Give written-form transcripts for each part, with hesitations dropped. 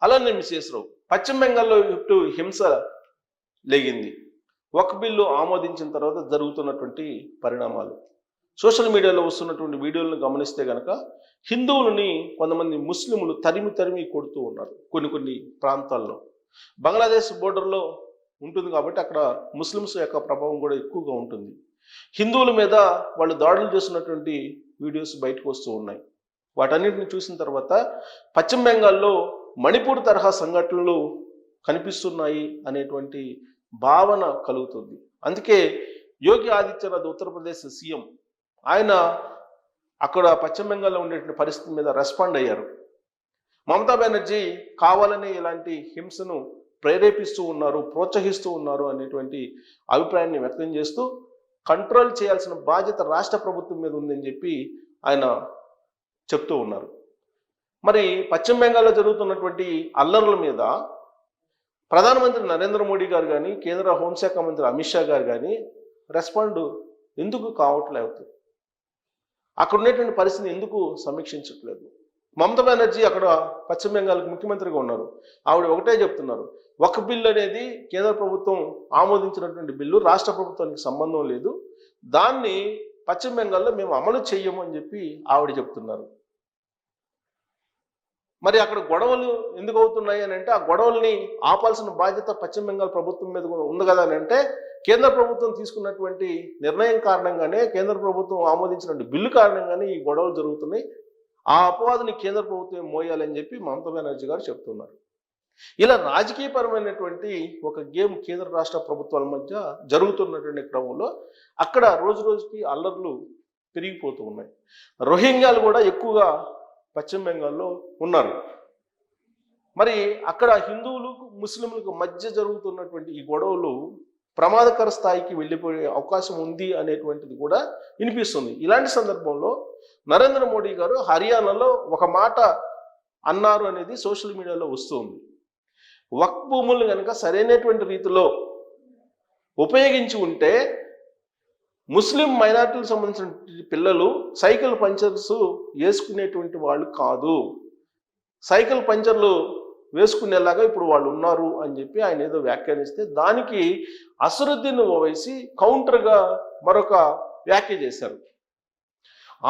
అలానే మిసెస్ రావు. పశ్చిమ బెంగాల్లో ఇటు హింస లేగింది. వక్ఫ్ బిల్లు ఆమోదించిన తర్వాత జరుగుతున్నటువంటి పరిణామాలు, సోషల్ మీడియాలో వస్తున్నటువంటి వీడియోలను గమనిస్తే కనుక హిందువులని కొంతమంది ముస్లింలు తరిమి కొడుతూ ఉన్నారు. కొన్ని ప్రాంతాల్లో బంగ్లాదేశ్ బోర్డర్లో ఉంటుంది కాబట్టి అక్కడ ముస్లిమ్స్ యొక్క ప్రభావం కూడా ఎక్కువగా ఉంటుంది. హిందువుల మీద వాళ్ళు దాడులు చేస్తున్నటువంటి వీడియోస్ బయటకు వస్తూ ఉన్నాయి. వాటన్నిటిని చూసిన తర్వాత పశ్చిమ బెంగాల్లో మణిపూర్ తరహా సంఘటనలు కనిపిస్తున్నాయి అనేటువంటి భావన కలుగుతుంది. అందుకే యోగి ఆదిత్యనాథ్ ఉత్తరప్రదేశ్ సీఎం ఆయన అక్కడ పశ్చిమ బెంగాల్లో ఉండేటువంటి పరిస్థితి మీద రెస్పాండ్ అయ్యారు. మమతా బెనర్జీ కావాలని ఇలాంటి హింసను ప్రేరేపిస్తూ ఉన్నారు, ప్రోత్సహిస్తూ ఉన్నారు అనేటువంటి అభిప్రాయాన్ని వ్యక్తం చేస్తూ కంట్రోల్ చేయాల్సిన బాధ్యత రాష్ట్ర ప్రభుత్వం మీద ఉందని చెప్పి ఆయన చెప్తూ ఉన్నారు. మరి పశ్చిమ బెంగాల్లో జరుగుతున్నటువంటి అల్లర్ల మీద ప్రధానమంత్రి నరేంద్ర మోడీ గారు కానీ, కేంద్ర హోంశాఖ మంత్రి అమిత్ షా గారు కానీ రెస్పాండ్ ఎందుకు కావట్లేదు? అక్కడ ఉన్నటువంటి పరిస్థితిని ఎందుకు సమీక్షించట్లేదు? మమతా బెనర్జీ అక్కడ పశ్చిమ బెంగాల్కి ముఖ్యమంత్రిగా ఉన్నారు. ఆవిడ ఒకటే చెప్తున్నారు, వక్ఫ్ బిల్లు అనేది కేంద్ర ప్రభుత్వం ఆమోదించినటువంటి బిల్లు, రాష్ట్ర ప్రభుత్వానికి సంబంధం లేదు, దాన్ని పశ్చిమ బెంగాల్లో మేము అమలు చెయ్యము అని చెప్పి ఆవిడ చెప్తున్నారు. మరి అక్కడ గొడవలు ఎందుకు అవుతున్నాయి అని అంటే, ఆ గొడవల్ని ఆపాల్సిన బాధ్యత పశ్చిమ బెంగాల్ ప్రభుత్వం మీద ఉంది కదా అని అంటే, కేంద్ర ప్రభుత్వం తీసుకున్నటువంటి నిర్ణయం కారణంగానే, కేంద్ర ప్రభుత్వం ఆమోదించినటువంటి బిల్లు కారణంగానే ఈ గొడవలు జరుగుతున్నాయి. ఆ అపవాదుని కేంద్ర ప్రభుత్వం మోయాలని చెప్పి మమతా బెనర్జీ గారు చెప్తున్నారు. ఇలా రాజకీయపరమైనటువంటి ఒక గేమ్ కేంద్ర రాష్ట్ర ప్రభుత్వాల మధ్య జరుగుతున్నటువంటి క్రమంలో అక్కడ రోజుకి అల్లర్లు పెరిగిపోతూ ఉన్నాయి. రోహింగ్యాలు కూడా ఎక్కువగా పశ్చిమ బెంగాల్లో ఉన్నారు. మరి అక్కడ హిందువులకు ముస్లింలకు మధ్య జరుగుతున్నటువంటి ఈ గొడవలు ప్రమాదకర స్థాయికి వెళ్ళిపోయే అవకాశం ఉంది అనేటువంటిది కూడా వినిపిస్తుంది. ఇలాంటి సందర్భంలో నరేంద్ర మోడీ గారు హర్యానాలో ఒక మాట అన్నారు అనేది సోషల్ మీడియాలో వస్తుంది. వక్ఫ్ భూములు కనుక సరైనటువంటి రీతిలో ఉపయోగించి ఉంటే ముస్లిం మైనారిటీలకు సంబంధించిన పిల్లలు సైకిల్ పంచర్స్ వేసుకునేటువంటి వాళ్ళు కాదు, సైకిల్ పంచర్లు వేసుకునేలాగా ఇప్పుడు వాళ్ళు ఉన్నారు అని చెప్పి ఆయన ఏదో వ్యాఖ్యానిస్తే, దానికి అసరుద్దీన్ ఓవైసీ కౌంటర్గా మరొక వ్యాఖ్య చేశారు.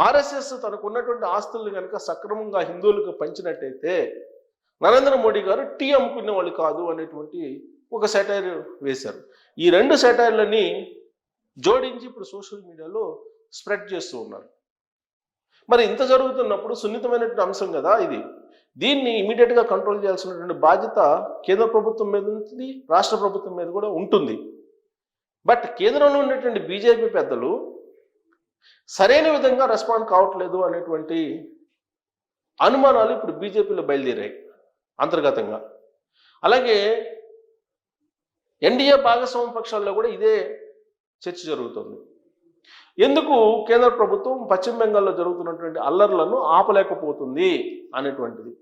ఆర్ఎస్ఎస్ తనకున్నటువంటి ఆస్తులను కనుక సక్రమంగా హిందువులకు పంచినట్టయితే నరేంద్ర మోడీ గారు టీ అమ్ముకునే వాళ్ళు కాదు అనేటువంటి ఒక సెటైర్ వేశారు. ఈ రెండు సెటైర్లని జోడించి ఇప్పుడు సోషల్ మీడియాలో స్ప్రెడ్ చేస్తూ ఉన్నారు. మరి ఇంత జరుగుతున్నప్పుడు సున్నితమైనటువంటి అంశం కదా ఇది, దీన్ని ఇమీడియట్గా కంట్రోల్ చేయాల్సినటువంటి బాధ్యత కేంద్ర ప్రభుత్వం మీద ఉంటుంది, రాష్ట్ర ప్రభుత్వం మీద కూడా ఉంటుంది. బట్ కేంద్రంలో ఉన్నటువంటి బీజేపీ పెద్దలు సరైన విధంగా రెస్పాండ్ కావట్లేదు అనేటువంటి అనుమానాలు ఇప్పుడు బీజేపీలో బయలుదేరాయి అంతర్గతంగా. అలాగే ఎన్డీఏ భాగస్వామ్య పక్షాల్లో కూడా ఇదే చర్చ జరుగుతుంది. ఎందుకు కేంద్ర ప్రభుత్వం పశ్చిమ బెంగాల్లో జరుగుతున్నటువంటి అల్లర్లను ఆపలేకపోతుంది అనేటువంటిది.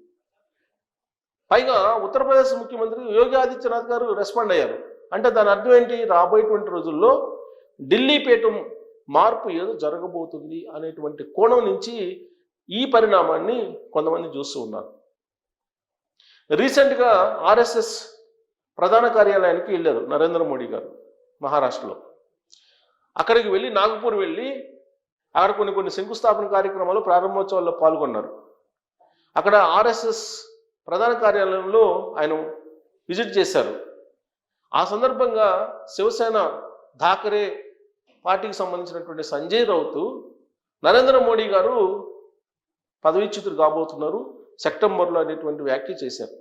పైగా ఉత్తరప్రదేశ్ ముఖ్యమంత్రి యోగి ఆదిత్యనాథ్ గారు రెస్పాండ్ అయ్యారు. అంటే దాని అర్థం ఏంటి? రాబోయేటువంటి రోజుల్లో ఢిల్లీ పీఠం మార్పు ఏదో జరగబోతుంది అనేటువంటి కోణం నుంచి ఈ పరిణామాన్ని కొంతమంది చూస్తూ ఉన్నారు. రీసెంట్గా ఆర్ఎస్ఎస్ ప్రధాన కార్యాలయానికి వెళ్ళారు నరేంద్ర మోడీ గారు మహారాష్ట్రలో. అక్కడికి వెళ్ళి నాగపూర్ వెళ్ళి అక్కడ కొన్ని శంకుస్థాపన కార్యక్రమాలు, ప్రారంభోత్సవాల్లో పాల్గొన్నారు. అక్కడ ఆర్ఎస్ఎస్ ప్రధాన కార్యాలయంలో ఆయన విజిట్ చేశారు. ఆ సందర్భంగా శివసేన ధాకరే పార్టీకి సంబంధించినటువంటి సంజయ్ రౌత్ నరేంద్ర మోడీ గారు పదవీచ్యుతులు కాబోతున్నారు సెప్టెంబర్లో అనేటువంటి వ్యాఖ్య చేశారు.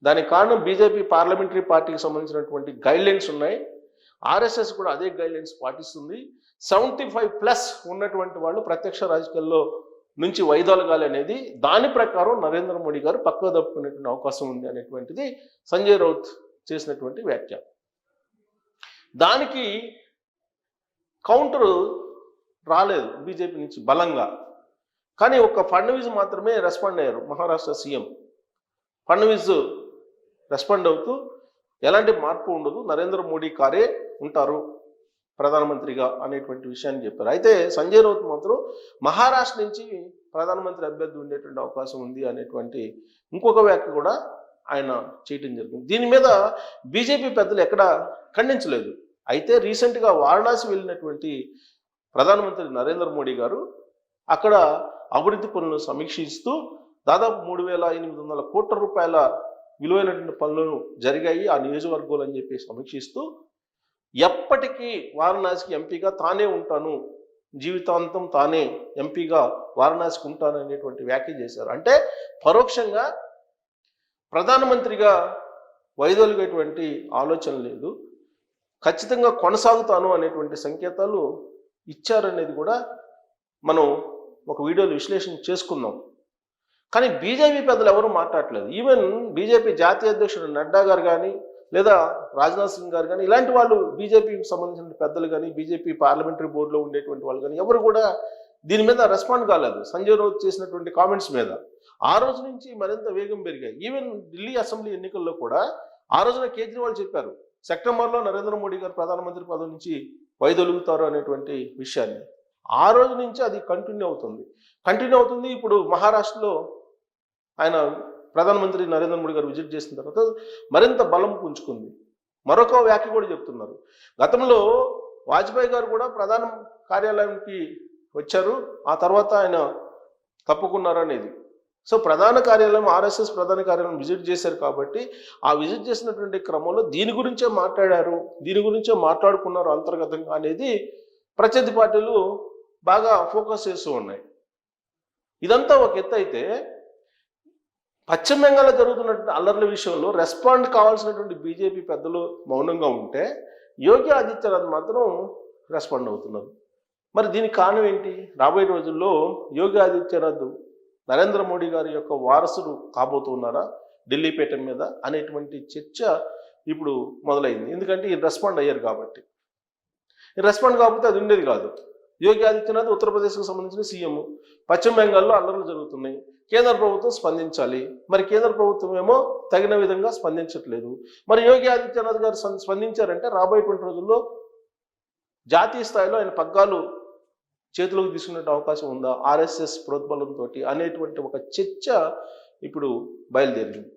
దానికి కారణం బీజేపీ పార్లమెంటరీ పార్టీకి సంబంధించినటువంటి గైడ్లైన్స్ ఉన్నాయి. ఆర్ఎస్ఎస్ కూడా అదే గైడ్లైన్స్ పాటిస్తుంది. 75+ ఉన్నటువంటి వాళ్ళు ప్రత్యక్ష రాజకీయాల్లో నుంచి వైదొలగాలి అనేది, దాని ప్రకారం నరేంద్ర మోడీ గారు పక్కకు తప్పుకునేటువంటి అవకాశం ఉంది అనేటువంటిది సంజయ్ రౌత్ చేసినటువంటి వ్యాఖ్య. దానికి కౌంటర్ రాలేదు బీజేపీ నుంచి బలంగా. కానీ ఒక్క ఫడ్నవీస్ మాత్రమే రెస్పాండ్ అయ్యారు. మహారాష్ట్ర సీఎం ఫడ్నవీస్ రెస్పాండ్ అవుతూ ఎలాంటి మార్పు ఉండదు, నరేంద్ర మోడీ కారే ఉంటారు ప్రధానమంత్రిగా అనేటువంటి విషయాన్ని చెప్పారు. అయితే సంజయ్ రౌత్ మాత్రం మహారాష్ట్ర నుంచి ప్రధానమంత్రి అభ్యర్థి ఉండేటువంటి అవకాశం ఉంది అనేటువంటి ఇంకొక వ్యాఖ్య కూడా ఆయన చేయటం జరిగింది. దీని మీద బీజేపీ పెద్దలు ఎక్కడ ఖండించలేదు. అయితే రీసెంట్గా వారణాసి వెళ్ళినటువంటి ప్రధానమంత్రి నరేంద్ర మోడీ గారు అక్కడ అభివృద్ధి పనులను సమీక్షిస్తూ దాదాపు 3,800 కోట్ల రూపాయల విలువైనటువంటి పనులను జరిగాయి ఆ నియోజకవర్గాలు అని చెప్పి సమీక్షిస్తూ ఎప్పటికీ వారణాసికి ఎంపీగా తానే ఉంటాను, జీవితాంతం తానే ఎంపీగా వారణాసికి ఉంటాను అనేటువంటి వ్యాఖ్య చేశారు. అంటే పరోక్షంగా ప్రధానమంత్రిగా వైదొలిగేటువంటి ఆలోచన లేదు, ఖచ్చితంగా కొనసాగుతాను అనేటువంటి సంకేతాలు ఇచ్చారనేది కూడా మనం ఒక వీడియోలో విశ్లేషణ చేసుకుందాం. కానీ బీజేపీ పెద్దలు ఎవరు మాట్లాడలేదు. ఈవెన్ బీజేపీ జాతీయ అధ్యక్షుడు నడ్డా గారు కానీ లేదా రాజ్నాథ్ సింగ్ గారు కానీ ఇలాంటి వాళ్ళు బీజేపీకి సంబంధించిన పెద్దలు కానీ బీజేపీ పార్లమెంటరీ బోర్డులో ఉండేటువంటి వాళ్ళు కానీ ఎవరు కూడా దీని మీద రెస్పాండ్ కాలేదు సంజయ్ రౌత్ చేసినటువంటి కామెంట్స్ మీద. ఆ రోజు నుంచి మరింత వేగం పెరిగాయి. ఈవెన్ ఢిల్లీ అసెంబ్లీ ఎన్నికల్లో కూడా ఆ రోజున కేజ్రీవాల్ చెప్పారు సెప్టెంబర్లో నరేంద్ర మోడీ గారు ప్రధానమంత్రి పదవి నుంచి వైదొలుగుతారు అనేటువంటి విషయాన్ని. ఆ రోజు నుంచి అది కంటిన్యూ అవుతుంది. ఇప్పుడు మహారాష్ట్రలో ఆయన ప్రధానమంత్రి నరేంద్ర మోడీ గారు విజిట్ చేసిన తర్వాత మరింత బలం పుంజుకుంది. మరొక వ్యాఖ్య కూడా చెప్తున్నారు, గతంలో వాజ్పేయి గారు కూడా ప్రధాన కార్యాలయానికి వచ్చారు, ఆ తర్వాత ఆయన తప్పుకున్నారు అనేది. సో ప్రధాన కార్యాలయం ఆర్ఎస్ఎస్ ప్రధాన కార్యాలయం విజిట్ చేశారు కాబట్టి ఆ విజిట్ చేసినటువంటి క్రమంలో దీని గురించే మాట్లాడారు, దీని గురించే మాట్లాడుకున్నారు అంతర్గతంగా అనేది ప్రత్యర్థి పార్టీలు బాగా ఫోకస్ చేస్తూ ఉన్నాయి. ఇదంతా ఒక ఎత్తు అయితే పశ్చిమ బెంగాల్లో జరుగుతున్నటువంటి అల్లర్ల విషయంలో రెస్పాండ్ కావాల్సినటువంటి బీజేపీ పెద్దలు మౌనంగా ఉంటే యోగి ఆదిత్యనాథ్ మాత్రం రెస్పాండ్ అవుతున్నారు. మరి దీనికి కారణం ఏంటి? రాబోయే రోజుల్లో యోగి ఆదిత్యనాథ్ నరేంద్ర మోడీ గారి యొక్క వారసుడు కాబోతున్నారా ఢిల్లీ పీఠం మీద అనేటువంటి చర్చ ఇప్పుడు మొదలైంది. ఎందుకంటే ఈ రెస్పాండ్ అయ్యారు కాబట్టి. ఈ రెస్పాండ్ కాకపోతే అది ఉండేది కాదు. యోగి ఆదిత్యనాథ్ ఉత్తరప్రదేశ్కు సంబంధించిన సీఎం, పశ్చిమ బెంగాల్లో అల్లర్లు జరుగుతున్నాయి, కేంద్ర ప్రభుత్వం స్పందించాలి. మరి కేంద్ర ప్రభుత్వం ఏమో తగిన విధంగా స్పందించట్లేదు. మరి యోగి ఆదిత్యనాథ్ గారు స్పందించారంటే రాబోయేటువంటి రోజుల్లో జాతీయ స్థాయిలో ఆయన పగ్గాలు చేతులకు తీసుకునే అవకాశం ఉందా ఆర్ఎస్ఎస్ ప్రోద్బలంతో అనేటువంటి ఒక చర్చ ఇప్పుడు బయలుదేరింది.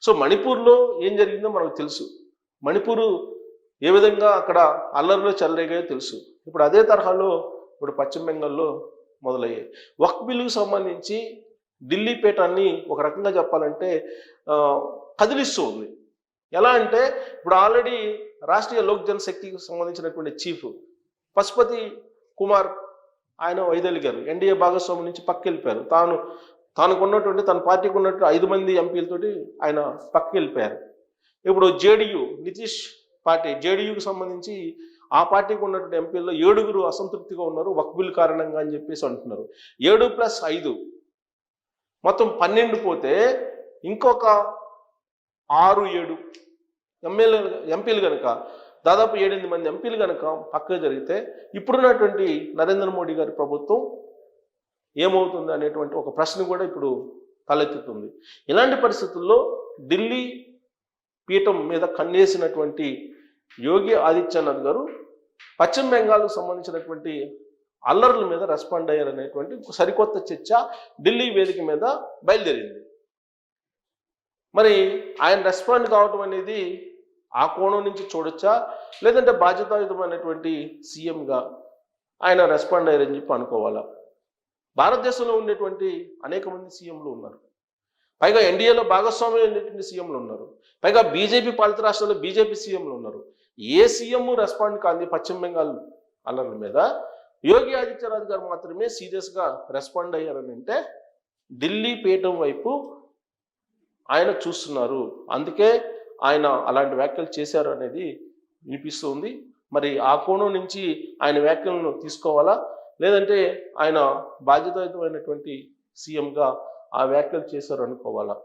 సో మణిపూర్లో ఏం జరిగిందో మనకు తెలుసు. మణిపూరు ఏ విధంగా అక్కడ అల్లర్లు చెలరేగాయో తెలుసు. ఇప్పుడు అదే తరహాలో ఇప్పుడు పశ్చిమ బెంగాల్లో మొదలయ్యాయి. వక్ఫ్ బిల్లుకు సంబంధించి ఢిల్లీ పీఠాన్ని ఒక రకంగా చెప్పాలంటే కదిలిస్తూ ఉంది. ఎలా అంటే ఇప్పుడు ఆల్రెడీ రాష్ట్రీయ లోక్ జనశక్తికి సంబంధించినటువంటి చీఫ్ పశుపతి కుమార్ ఆయన వైదొలిగారు. ఎన్డీఏ భాగస్వామి నుంచి పక్కెళ్ళిపోయారు. తనకున్నటువంటి తన పార్టీకి ఉన్నటువంటి 5 మంది ఎంపీలతోటి ఆయన పక్కెళ్ళిపోయారు. ఇప్పుడు జేడీయూ నితీష్ పార్టీ జేడీయూకి సంబంధించి ఆ పార్టీకి ఉన్నటువంటి ఎంపీల్లో 7 అసంతృప్తిగా ఉన్నారు వక్ఫ్ బిల్ కారణంగా అని చెప్పేసి అంటున్నారు. 7+5 మొత్తం 12 పోతే ఇంకొక 6-7 ఎంపీలు కనుక దాదాపు 7-8 మంది ఎంపీలు కనుక పక్కకు జరిగితే ఇప్పుడున్నటువంటి నరేంద్ర మోడీ గారి ప్రభుత్వం ఏమవుతుంది అనేటువంటి ఒక ప్రశ్న కూడా ఇప్పుడు తలెత్తుతుంది. ఇలాంటి పరిస్థితుల్లో ఢిల్లీ పీఠం మీద కన్నేసినటువంటి యోగి ఆదిత్యనాథ్ గారు పశ్చిమ బెంగాల్కు సంబంధించినటువంటి అల్లర్ల మీద రెస్పాండ్ అయ్యారనేటువంటి సరికొత్త చర్చ ఢిల్లీ వేదిక మీద బయలుదేరింది. మరి ఆయన రెస్పాండ్ కావటం అనేది ఆ కోణం నుంచి చూడొచ్చా, లేదంటే బాధ్యతాయుతమైనటువంటి సీఎంగా ఆయన రెస్పాండ్ అయ్యారని చెప్పి అనుకోవాలా? భారతదేశంలో ఉండేటువంటి అనేక మంది సీఎంలు ఉన్నారు, పైగా ఎన్డీఏలో భాగస్వామ్యం అయినటువంటి సీఎంలు ఉన్నారు, పైగా బీజేపీ పాలిత రాష్ట్రాల్లో బీజేపీ సీఎంలు ఉన్నారు. ఏ సీఎం రెస్పాండ్ కాంది పశ్చిమ బెంగాల్ అల్లర్ల మీద. యోగి ఆదిత్యనాథ్ గారు మాత్రమే సీరియస్గా రెస్పాండ్ అయ్యారని అంటే ఢిల్లీ పీఠం వైపు ఆయన చూస్తున్నారు, అందుకే ఆయన అలాంటి వ్యాఖ్యలు చేశారు అనేది వినిపిస్తుంది. మరి ఆ కోణం నుంచి ఆయన వ్యాఖ్యలను తీసుకోవాలా, లేదంటే ఆయన బాధ్యతాయుతమైనటువంటి సీఎంగా ఆ వ్యాఖ్యలు చేశారు అనుకోవాలా?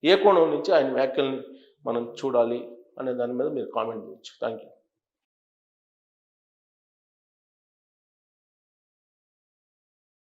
ఏ కోణం నుంచి ఆయన వ్యాఖ్యల్ని మనం చూడాలి అనే దాని మీద మీరు కామెంట్ చేయొచ్చు. Thank you.